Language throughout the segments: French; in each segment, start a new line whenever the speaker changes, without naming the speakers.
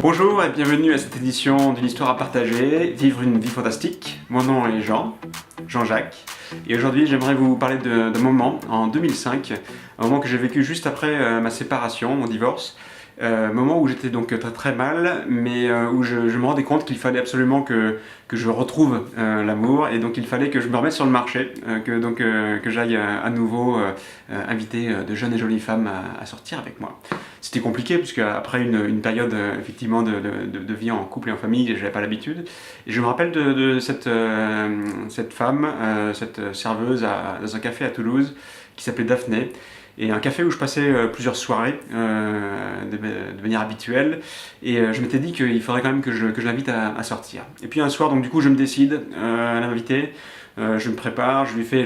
Bonjour et bienvenue à cette édition d'une histoire à partager, Vivre une vie fantastique. Mon nom est Jean-Jacques, et aujourd'hui j'aimerais vous parler d'un moment en 2005, un moment que j'ai vécu juste après ma séparation, mon divorce. Moment où j'étais donc très très mal, mais où je me rendais compte qu'il fallait absolument que je retrouve l'amour, et donc il fallait que je me remette sur le marché, que j'aille à nouveau inviter de jeunes et jolies femmes à sortir avec moi. C'était compliqué puisque après une période effectivement de vie en couple et en famille, j'avais pas l'habitude. Et je me rappelle de cette femme, cette serveuse dans un café à Toulouse qui s'appelait Daphné. Et un café où je passais plusieurs soirées de manière habituelle, et je m'étais dit qu'il faudrait quand même que je l'invite à sortir. Et puis un soir, donc du coup je me décide à l'inviter, je me prépare, je lui fais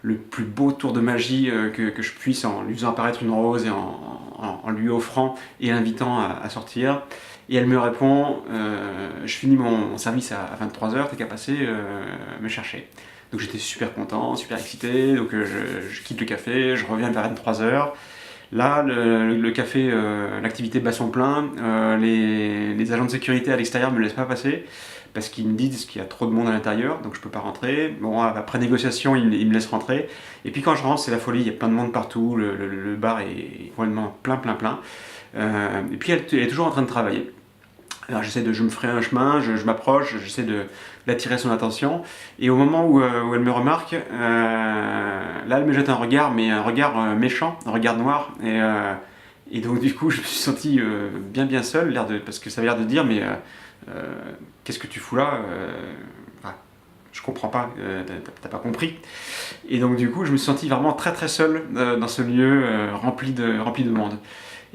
le plus beau tour de magie que je puisse, en lui faisant apparaître une rose et en lui offrant et l'invitant à sortir. Et elle me répond, je finis mon service à 23h, t'as qu'à passer me chercher. Donc j'étais super content, super excité, donc je quitte le café, je reviens vers 23h. Là, le café, l'activité bat son plein, les agents de sécurité à l'extérieur ne me laissent pas passer, parce qu'ils me disent qu'il y a trop de monde à l'intérieur, donc je ne peux pas rentrer. Bon, après négociation, ils me laissent rentrer. Et puis quand je rentre, c'est la folie, il y a plein de monde partout, le bar est complètement plein. Et puis elle est toujours en train de travailler. Alors je me ferai un chemin, je m'approche, j'essaie de d'attirer son attention, et au moment où elle me remarque, là elle me jette un regard, mais un regard méchant, un regard noir, et donc du coup je me suis senti bien seul, parce que ça avait l'air de dire, mais qu'est-ce que tu fous là, je comprends pas, t'as pas compris. Et donc du coup je me suis senti vraiment très seul dans ce lieu rempli de monde.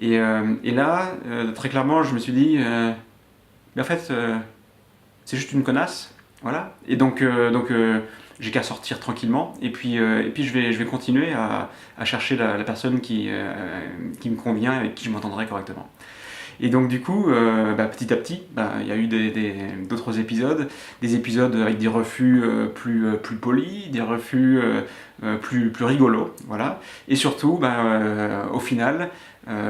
Et là, très clairement, je me suis dit, mais en fait, c'est juste une connasse, voilà. Et donc j'ai qu'à sortir tranquillement, et puis je vais continuer à chercher la personne qui me convient, avec qui je m'entendrai correctement. Et donc du coup, petit à petit, il y a eu d'autres épisodes, des épisodes avec des refus plus polis, des refus plus rigolos, voilà. Et surtout, au final,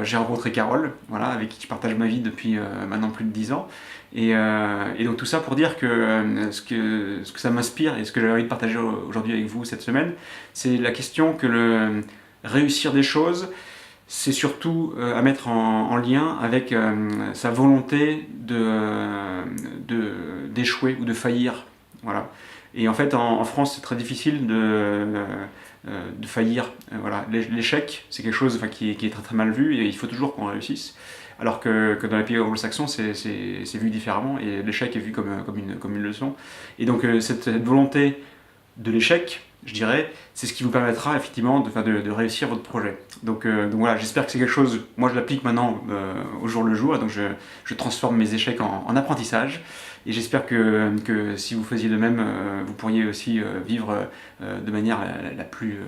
j'ai rencontré Carole, voilà, avec qui je partage ma vie depuis maintenant plus de 10 ans. Et donc tout ça pour dire que ce que ça m'inspire, et ce que j'avais envie de partager aujourd'hui avec vous cette semaine, c'est la question que réussir des choses, c'est surtout à mettre en lien avec sa volonté d'échouer ou de faillir. Voilà. Et en fait, en France, c'est très difficile de faillir. Voilà. L'échec, c'est quelque chose qui est très mal vu, et il faut toujours qu'on réussisse. Alors que dans les pays anglo-saxons, c'est vu différemment, et l'échec est vu comme une leçon. Et donc cette volonté de l'échec, je dirais, c'est ce qui vous permettra effectivement de réussir votre projet. Donc voilà, j'espère que c'est quelque chose, moi je l'applique maintenant au jour le jour, et donc je transforme mes échecs en apprentissage, et j'espère que si vous faisiez de même, vous pourriez aussi vivre de manière la plus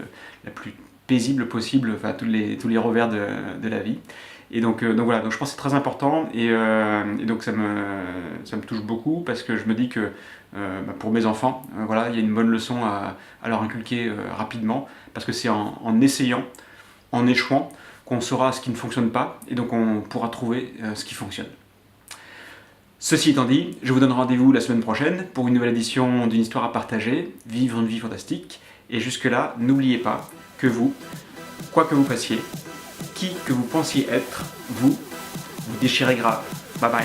paisible possible, tous les revers de la vie. Et donc voilà, donc je pense que c'est très important, et donc ça me touche beaucoup, parce que je me dis que pour mes enfants, voilà, il y a une bonne leçon à leur inculquer rapidement, parce que c'est en essayant, en échouant, qu'on saura ce qui ne fonctionne pas, et donc on pourra trouver ce qui fonctionne. Ceci étant dit, je vous donne rendez-vous la semaine prochaine pour une nouvelle édition d'une histoire à partager, Vivre une vie fantastique, et jusque-là, n'oubliez pas que vous, quoi que vous fassiez, qui que vous pensiez être, vous déchirez grave. Bye bye.